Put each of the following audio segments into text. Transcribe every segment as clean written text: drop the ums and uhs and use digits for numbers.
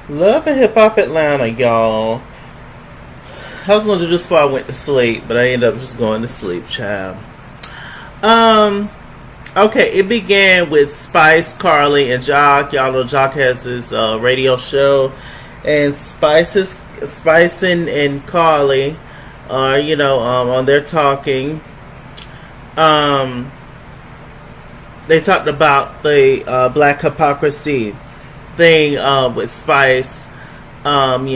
Love and Hip Hop Atlanta, y'all. I was going to do this before I went to sleep, but I ended up just going to sleep, child. Um, okay, it began with Spice, Karlie, and Jock. Y'all know Jock has his radio show, and Spice and Karlie are, on there talking. Um, they talked about the black hypocrisy thing with Spice, and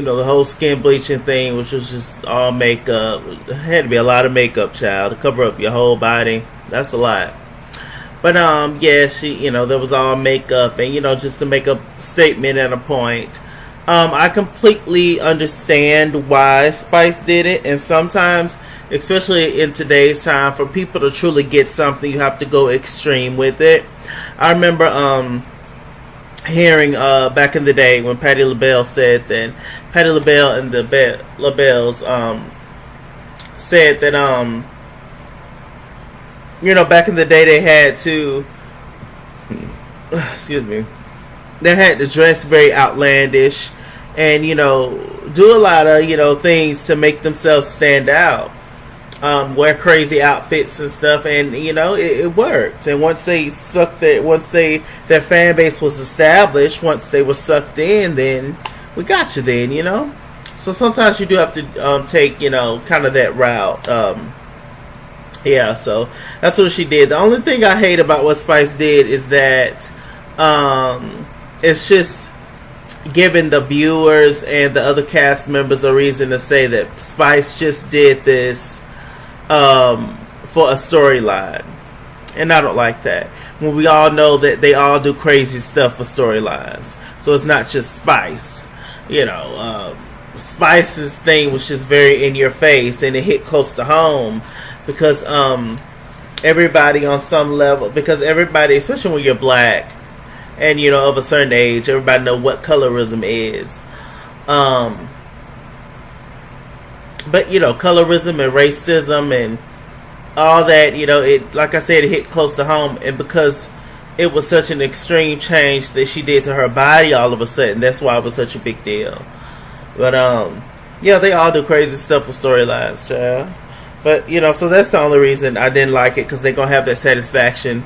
the whole skin bleaching thing, which was just all makeup. It had to be a lot of makeup, child, to cover up your whole body. That's a lot. But yeah, she, there was all makeup, and just to make a statement at a point. I completely understand why Spice did it, and sometimes, especially in today's time, for people to truly get something, you have to go extreme with it. I remember hearing back in the day when Patti LaBelle said that Patti LaBelle and the LaBelles said that back in the day they had to excuse me, they had to dress very outlandish and do a lot of things to make themselves stand out, wear crazy outfits and stuff, and it worked. And once they their fan base was established, once they were sucked in, then we got you. Then so sometimes you do have to take kind of that route. Yeah, so that's what she did. The only thing I hate about what Spice did is that it's just giving the viewers and the other cast members a reason to say that Spice just did this for a storyline, and I don't like that. When we all know that they all do crazy stuff for storylines, so it's not just Spice. Spice's thing was just very in your face, and it hit close to home because everybody on some level, because everybody, especially when you're black and of a certain age, everybody know what colorism is. But colorism and racism and all that, it, like I said, it hit close to home, and because it was such an extreme change that she did to her body all of a sudden, that's why it was such a big deal. But yeah, they all do crazy stuff for storylines, child. But so that's the only reason I didn't like it, because they're gonna have that satisfaction,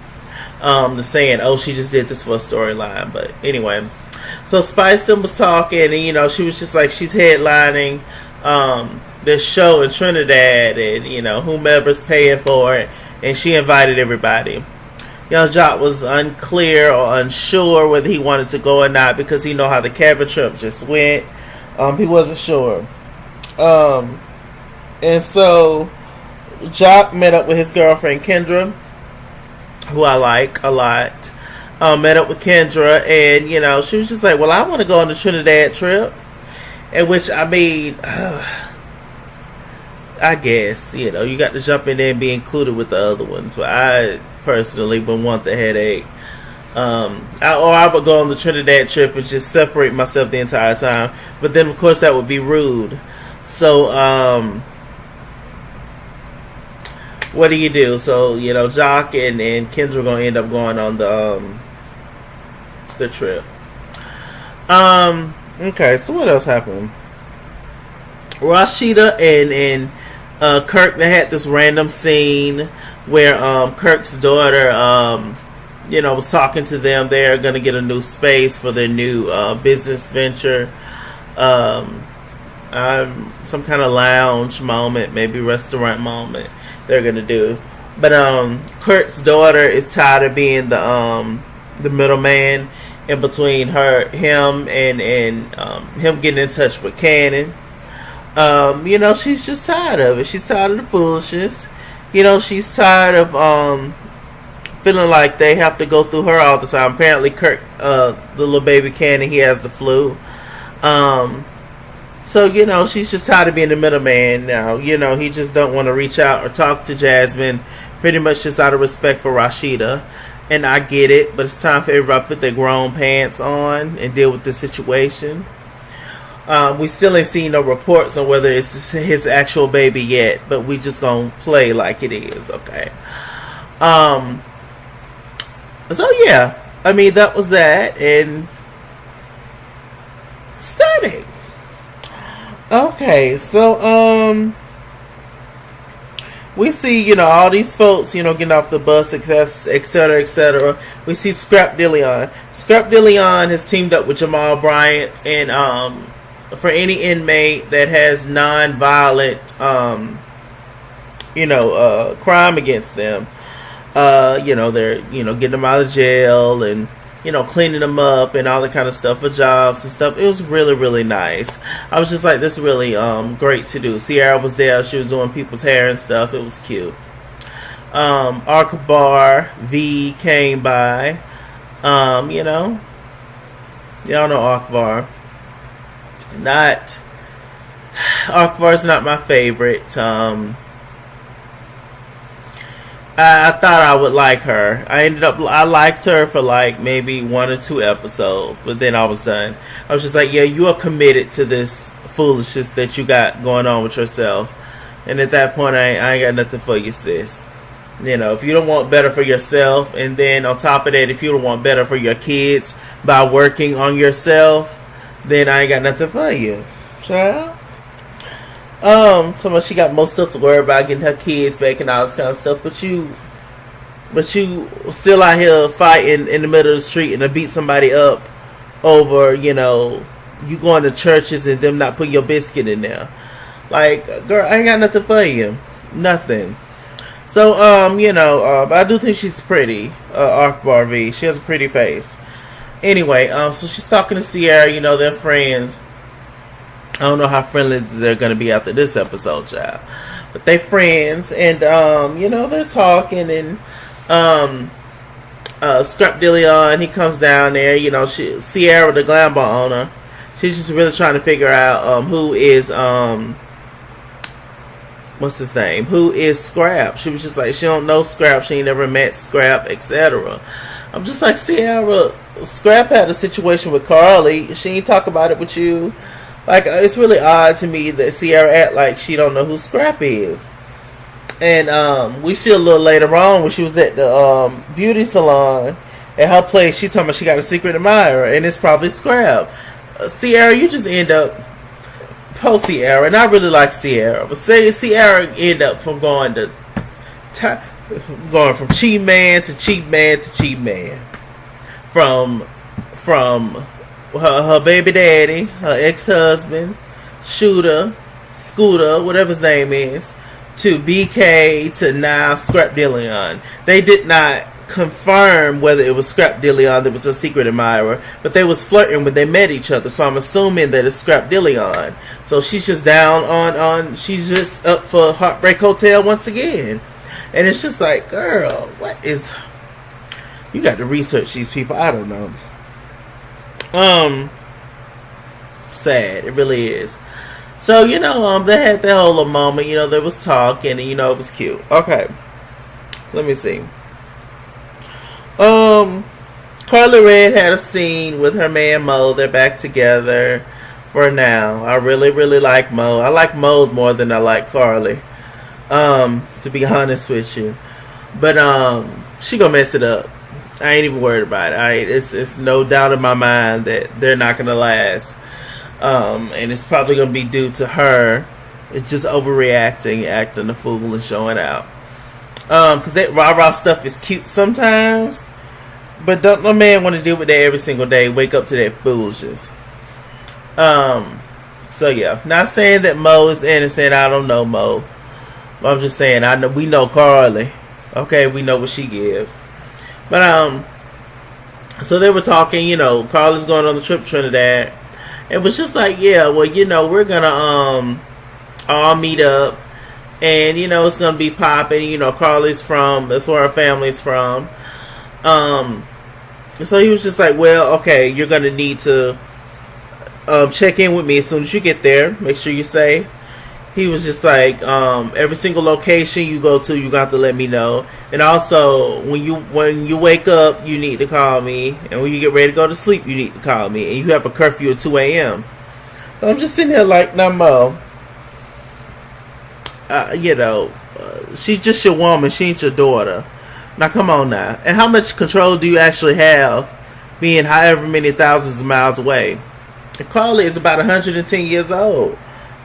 the saying, "Oh, she just did this for a storyline." But anyway, so Spice them was talking, and she was just like, she's headlining this show in Trinidad, and whomever's paying for it, and she invited everybody. Young Jock was unclear or unsure whether he wanted to go or not, because he know how the cabin trip just went. He wasn't sure, and so Jock met up with his girlfriend Kendra, who I like a lot. Met up with Kendra, and she was just like, "Well, I want to go on the Trinidad trip," in which, I mean, I guess you got to jump in there and be included with the other ones. But I personally would want the headache. I would go on the Trinidad trip and just separate myself the entire time. But then, of course, that would be rude. So, what do you do? So, Jock and Kendra are going to end up going on the trip. Okay, so what else happened? Rasheeda and Kirk, they had this random scene where Kirk's daughter was talking to them. They're going to get a new space for their new business venture. Some kind of lounge moment, maybe restaurant moment they're going to do. But Kirk's daughter is tired of being the middleman in between him and him getting in touch with Cannon. She's just tired of it. She's tired of the foolishness. She's tired of feeling like they have to go through her all the time. Apparently, Kirk, the little baby Cannon, he has the flu. So, she's just tired of being the middleman now. He just don't want to reach out or talk to Jasmine, pretty much just out of respect for Rasheeda. And I get it, but it's time for everybody to put their grown pants on and deal with the situation. We still ain't seen no reports on whether it's his actual baby yet, but we just gonna play like it is, okay? So yeah, I mean, that was that, and wedding. Okay, so we see, you know, all these folks, you know, getting off the bus, etc., etc. We see Scrap Deleon. Scrap Deleon has teamed up with Jamal Bryant, and for any inmate that has non-violent, crime against them, they're, getting them out of jail and, cleaning them up and all that kind of stuff for jobs and stuff. It was really, really nice. I was just like, this is really great to do. Sierra was there. She was doing people's hair and stuff. It was cute. Arkabar V came by. Y'all know Arkabar. Arkabar's not my favorite. I thought I would like her. I liked her for like maybe 1 or 2 episodes, but then I was done. I was just like, yeah, you are committed to this foolishness that you got going on with yourself. And at that point, I ain't got nothing for you, sis. If you don't want better for yourself, and then on top of that, if you don't want better for your kids by working on yourself, then I ain't got nothing for you. Child. So she got most stuff to worry about, getting her kids back and all this kind of stuff, but you still out here fighting in the middle of the street and to beat somebody up over, you going to churches and them not putting your biscuit in there. Like, girl, I ain't got nothing for you. Nothing. So, I do think she's pretty, Arkabar V. She has a pretty face. Anyway, so she's talking to Sierra, they're friends. I don't know how friendly they're going to be after this episode, child. But they friends, and, they're talking, and, Scrap Deleon, he comes down there, Sierra, the Glam bar owner, she's just really trying to figure out, who is, what's his name? Who is Scrap? She was just like, she don't know Scrap, she ain't never met Scrap, etc. I'm just like, Sierra, Scrap had a situation with Karlie, she ain't talk about it with you. Like, it's really odd to me that Sierra act like she don't know who Scrap is. And we see a little later on when she was at the beauty salon at her place, she talking about she got a secret admirer, and it's probably Scrap. Sierra, you just end up post Sierra, and I really like Sierra, but say Sierra end up from going from cheap man to cheap man to cheap man, from her baby daddy, her ex-husband, Scooter, whatever his name is, to BK, to now Scrap Deleon. They did not confirm whether it was Scrap Deleon that was a secret admirer, but they was flirting when they met each other, so I'm assuming that it's Scrap Deleon. So she's just down on she's just up for Heartbreak Hotel once again. And it's just like, girl, what is... You got to research these people. I don't know. Sad. It really is. So, they had that whole moment, they was talking, and, it was cute. Okay. So, let me see. Karlie Red had a scene with her man Mo. They're back together for now. I really, really like Mo. I like Mo more than I like Karlie. To be honest with you. But, she gonna mess it up. I ain't even worried about it. It's no doubt in my mind that they're not gonna last. And it's probably gonna be due to her. It's just overreacting, acting a fool, and showing out. Because that rah-rah stuff is cute sometimes, but don't no man want to deal with that every single day. Wake up to that foolishness. So yeah, not saying that Mo is innocent. I don't know Mo. I'm just saying we know Karlie. Okay, we know what she gives. But so they were talking. Karlie's going on the trip to Trinidad. It was just like, yeah, well, we're gonna all meet up, and it's gonna be popping. Karlie's that's where her family's from. So he was just like, well, okay, you're gonna need to check in with me as soon as you get there. Make sure you're safe. He was just like, every single location you go to, you got to let me know. And also, when you wake up, you need to call me. And when you get ready to go to sleep, you need to call me. And you have a curfew at 2 a.m. So I'm just sitting here like, nah, Mo. She's just your woman. She ain't your daughter. Now, come on now. And how much control do you actually have being however many thousands of miles away? And Karlie is about 110 years old.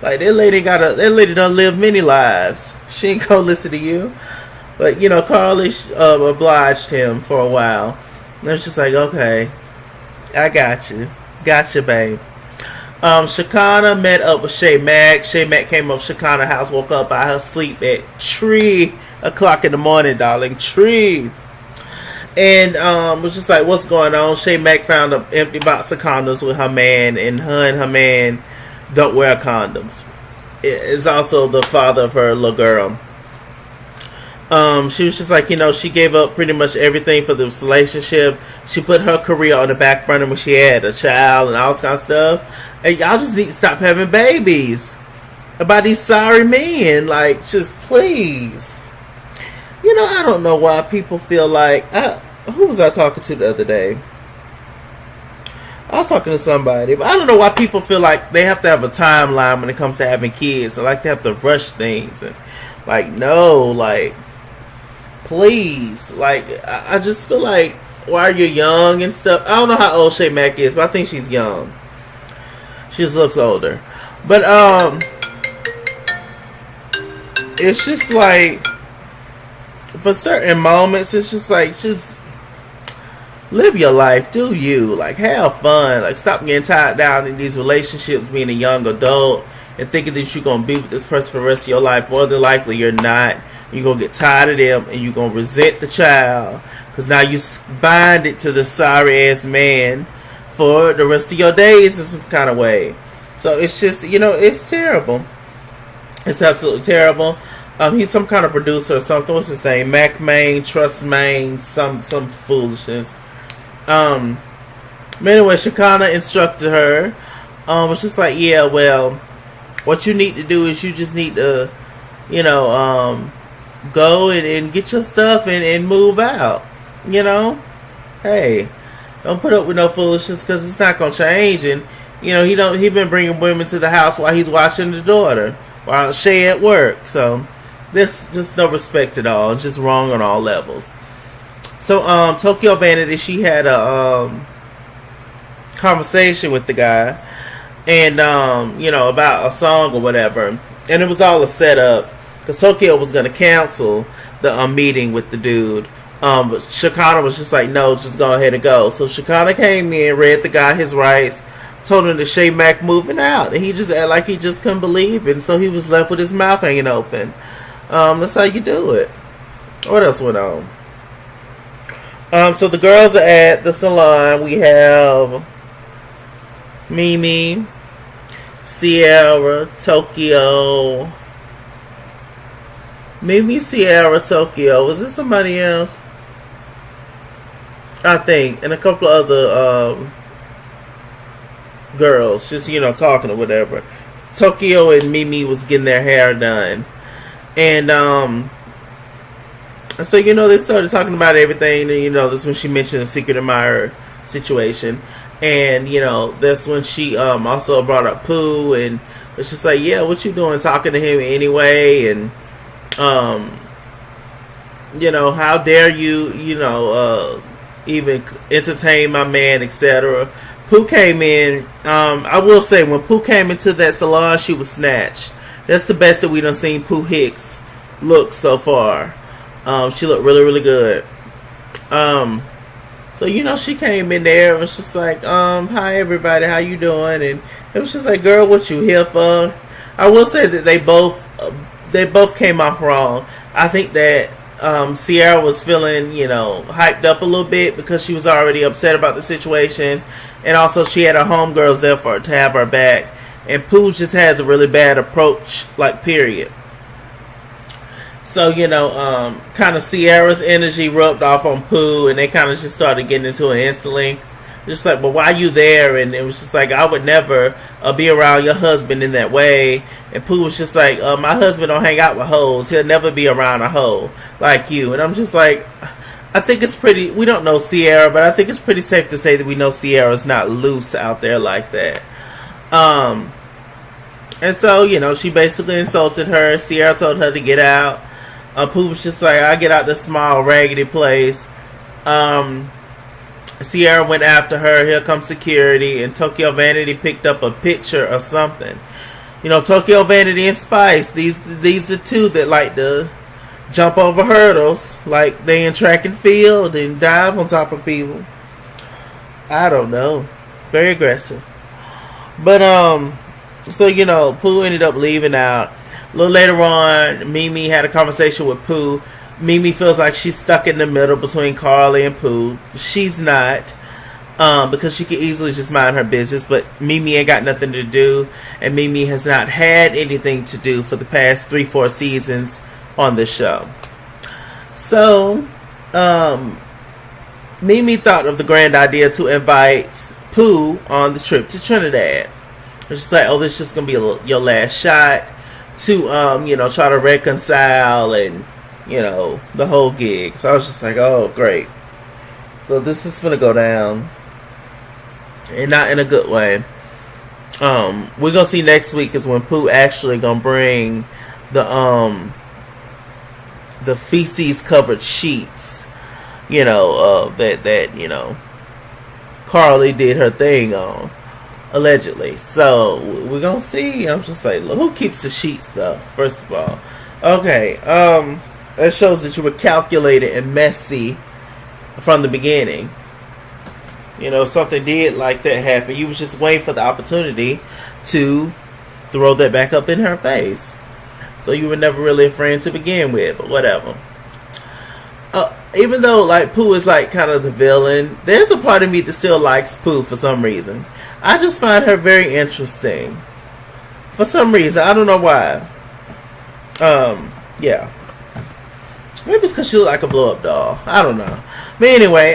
Like that lady done lived many lives. She ain't gonna listen to you. But you know, Karlie obliged him for a while. And it's just like, okay, I gotcha, babe. Shekinah met up with Mack. Mack came up to Shekinah's house, woke up by her sleep at 3 o'clock in the morning, darling. 3. And was just like, what's going on? Mack found an empty box of condoms with her man, and her man don't wear condoms. Is also the father of her little girl. She was just like, you know, she gave up pretty much everything for this relationship. She put her career on the back burner when she had a child and all this kind of stuff. And y'all just need to stop having babies about these sorry men. Like, just please. You know, I don't know why people feel like... who was I talking to the other day? I was talking to somebody, but I don't know why people feel like they have to have a timeline when it comes to having kids. Or like they have to rush things. And like, no, like... Please, like, I just feel like while you're young and stuff, I don't know how old Mack is, but I think she's young. She just looks older. But, it's just like, for certain moments, it's just like, just live your life, do you, like, have fun, like, stop getting tied down in these relationships, being a young adult, and thinking that you're going to be with this person for the rest of your life. More than likely, you're not. You're going to get tired of them, and you're going to resent the child, because now you bind it to the sorry-ass man for the rest of your days in some kind of way. So it's just, you know, it's terrible. It's absolutely terrible. He's some kind of producer or something. What's his name? Mack Main, Trust Main, some foolishness. But anyway, Shekinah instructed her. It's just like, yeah, well, what you need to do is you just need to, you know, go and get your stuff and move out. You know, hey, don't put up with no foolishness, because it's not gonna change. And you know, he been bringing women to the house while he's watching the daughter while Shay at work. So this just no respect at all. It's just wrong on all levels. So Tokyo Vanity, she had a conversation with the guy, and you know, about a song or whatever, and it was all a setup. Because Tokyo was going to cancel the meeting with the dude. But Shekinah was just like, no, just go ahead and go. So Shekinah came in, read the guy his rights, told him to Mack moving out. And he just acted like he just couldn't believe it. And so he was left with his mouth hanging open. That's how you do it. What else went on? So the girls are at the salon. We have Mimi, Sierra, Tokyo... Maybe Sierra, Tokyo. Was this somebody else? I think. And a couple of other girls. Just, you know, talking or whatever. Tokyo and Mimi was getting their hair done. And, so, you know, they started talking about everything. And, you know, that's when she mentioned the Secret Admirer situation. And, you know, that's when she also brought up Pooh. And it's just like, yeah, what you doing talking to him anyway? And, you know, how dare you, you know, even entertain my man, etc. Pooh came in. I will say, when Pooh came into that salon, she was snatched. That's the best that we done seen Pooh Hicks look so far. She looked really, really good. So, you know, she came in there and was just like, hi everybody, how you doing? And it was just like, girl, what you here for? I will say that they both came off wrong. I think that Sierra was feeling, you know, hyped up a little bit because she was already upset about the situation. And also she had her homegirls there for her to have her back. And Pooh just has a really bad approach, like, period. So, you know, kind of Sierra's energy rubbed off on Pooh, and they kind of just started getting into it instantly. Just like, but why you there? And it was just like, I would never be around your husband in that way. And Pooh was just like, my husband don't hang out with hoes. He'll never be around a hoe like you. And I'm just like, I think it's pretty, we don't know Sierra, but I think it's pretty safe to say that we know Sierra's not loose out there like that. And so, you know, she basically insulted her. Sierra told her to get out. Pooh was just like, I get out this small raggedy place. And Sierra went after her. Here comes security, and Tokyo Vanity picked up a picture or something. You know, Tokyo Vanity and Spice. These are two that like to jump over hurdles, like they in track and field and dive on top of people. I don't know. Very aggressive. But so you know, Pooh ended up leaving out. A little later on, Mimi had a conversation with Pooh. Mimi feels like she's stuck in the middle between Karlie and Pooh. She's not, because she could easily just mind her business, but Mimi ain't got nothing to do, and Mimi has not had anything to do for the past 3-4 seasons on the show. So, Mimi thought of the grand idea to invite Pooh on the trip to Trinidad. It's just like, oh, this is just gonna be your last shot to, you know, try to reconcile and, you know, the whole gig. So I was just like, oh, great. So this is gonna go down, and not in a good way. We're gonna see next week is when Pooh actually gonna bring the feces covered sheets, you know, that you know, Karlie did her thing on, allegedly. So we're gonna see. I'm just like, look, who keeps the sheets though? First of all, okay. That shows that you were calculated and messy from the beginning. You know, something did like that happen. You was just waiting for the opportunity to throw that back up in her face. So you were never really a friend to begin with, but whatever. Even though like Pooh is like kind of the villain, there's a part of me that still likes Pooh for some reason. I just find her very interesting. For some reason, I don't know why. Yeah. Maybe it's because she look like a blow-up doll. I don't know. But anyway,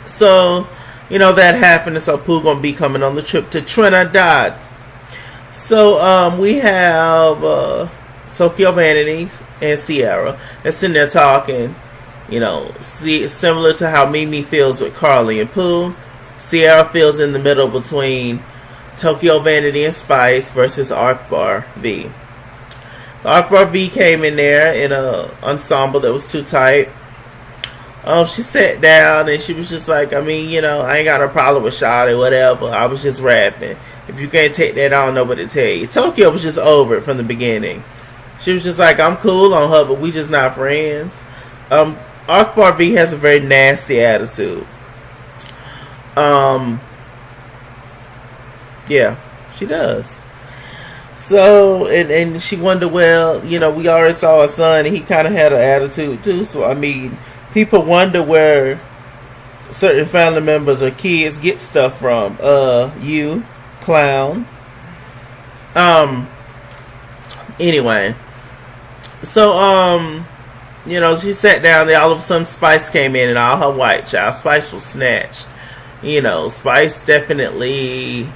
so, you know, that happened. And so Pooh gonna be coming on the trip to Trinidad. So, we have Tokyo Vanity and Sierra. They're sitting there talking. You know, similar to how Mimi feels with Karlie and Pooh. Sierra feels in the middle between Tokyo Vanity and Spice versus Akbar V. Akbar V came in there in a ensemble that was too tight. She sat down and she was just like, I mean, you know, I ain't got a problem with Shawty, whatever. I was just rapping. If you can't take that, I don't know what to tell you. Tokyo was just over it from the beginning. She was just like, I'm cool on her, but we just not friends. Akbar V has a very nasty attitude. Yeah, she does. So, and she wondered, well, you know, we already saw her son, and he kind of had an attitude too. So, I mean, people wonder where certain family members or kids get stuff from. You, clown. Anyway. So, you know, she sat down there, all of a sudden Spice came in and all her white child. Spice was snatched. You know, Spice definitely...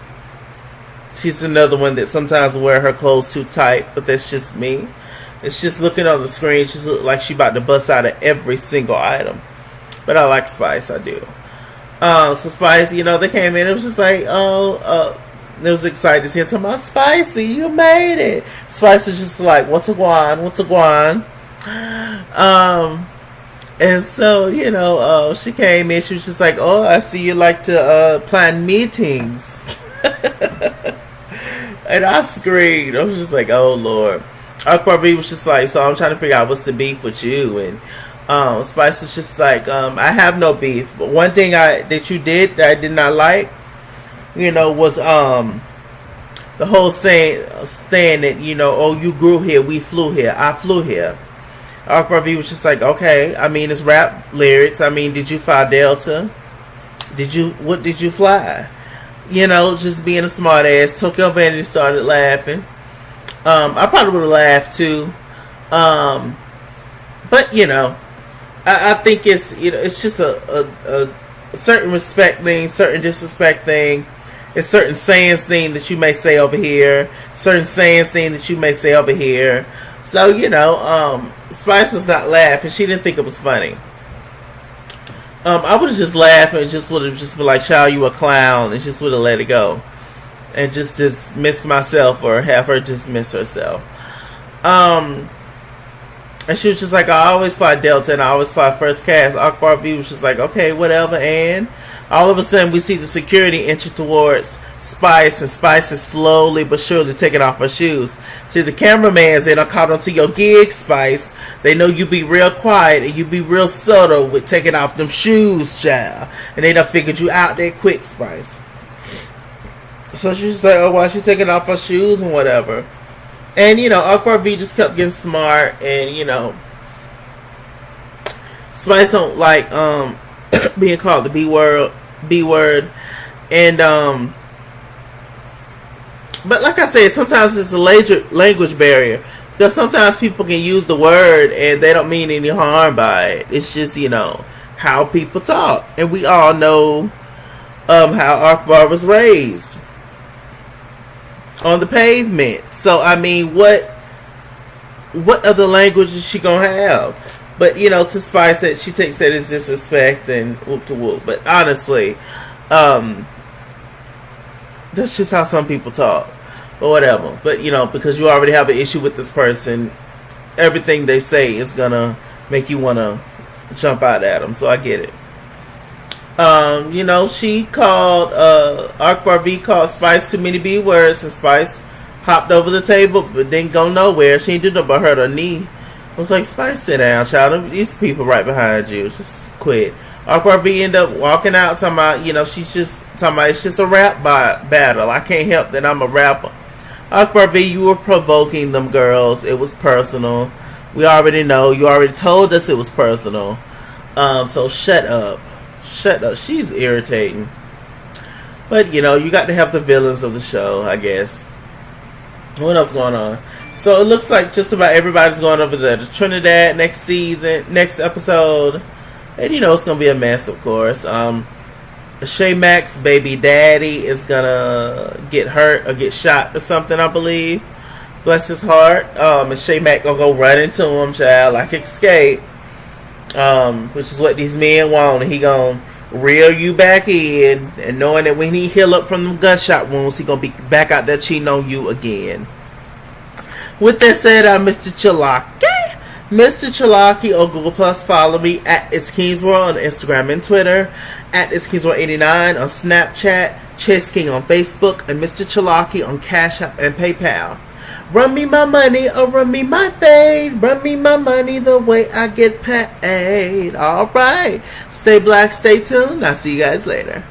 She's another one that sometimes wear her clothes too tight, but that's just me. It's just looking on the screen, she looks like she about to bust out of every single item. But I like Spice, I do. So Spice, you know, they came in, it was just like, they was excited to see her talking about, Spicy, you made it. Spice was just like, what's a guan, what's a guan? And so, you know, she came in, she was just like, oh, I see you like to plan meetings. And I screamed. I was just like, oh, Lord. Akbar V was just like, so I'm trying to figure out what's the beef with you. And Spice was just like, I have no beef. But one thing that you did that I did not like, you know, was the whole saying that, you know, oh, you grew here, we flew here, I flew here. Akbar V was just like, okay, I mean, it's rap lyrics. I mean, did you fly Delta? What did you fly? You know, just being a smart ass. Tokyo Vanity started laughing. I probably would have laughed too. But you know, I think it's, you know, it's just a certain respect thing, certain disrespect thing. It's certain sayings thing that you may say over here, certain sayings thing that you may say over here. So, you know, Spice was not laughing. She didn't think it was funny. I would have just laughed and just would have just been like, child, you a clown, and just would have let it go. And just dismiss myself or have her dismiss herself. And she was just like, I always fought Delta and I always fought First Class. Akbar B was just like, okay, whatever. And all of a sudden we see the security inching towards Spice, and Spice is slowly but surely taking off her shoes. See, the cameraman's in, I caught onto your gig, Spice. They know you be real quiet and you be real subtle with taking off them shoes, child. And they done figured you out there quick, Spice. So she's like, oh, why she taking off her shoes and whatever. And, you know, Akbar V just kept getting smart. And, you know, Spice don't like being called the B word. And, but like I said, sometimes it's a language barrier. Because sometimes people can use the word and they don't mean any harm by it. It's just, you know, how people talk. And we all know how Akbar was raised. On the pavement. So I mean, what other language is she gonna have? But you know, to Spice, that she takes that as disrespect and whoop to whoop. But honestly, that's just how some people talk, or whatever. But you know, because you already have an issue with this person, everything they say is gonna make you wanna jump out at them. So I get it. You know, she called, Akbar V called Spice too many B words, and Spice hopped over the table, but didn't go nowhere. She ain't do nothing but hurt her knee. I was like, Spice, sit down, child. These people right behind you. Just quit. Akbar V ended up walking out, talking about, you know, she's just talking about it's just a rap battle. I can't help that I'm a rapper. Akbar V, you were provoking them girls. It was personal. We already know. You already told us it was personal. So shut up. Shut up. She's irritating. But, you know, you got to have the villains of the show, I guess. What else going on? So, it looks like just about everybody's going over there to Trinidad next season, next episode. And, you know, it's going to be a mess, of course. Mack's baby daddy is going to get hurt or get shot or something, I believe. Bless his heart. And Mack going to go run into him, child, like Xscape. Which is what these men want, and he gonna reel you back in, and knowing that when he heal up from them gunshot wounds, he gonna be back out there cheating on you again. With that said, I'm Mr. Chalaki on Google Plus. Follow me at It's King's World on Instagram and Twitter, at It's King's World 89 on Snapchat, Chess King on Facebook, and Mr. Chalaki on Cash App and PayPal. Run me my money or run me my fade. Run me my money the way I get paid. Alright. Stay black, stay tuned. I'll see you guys later.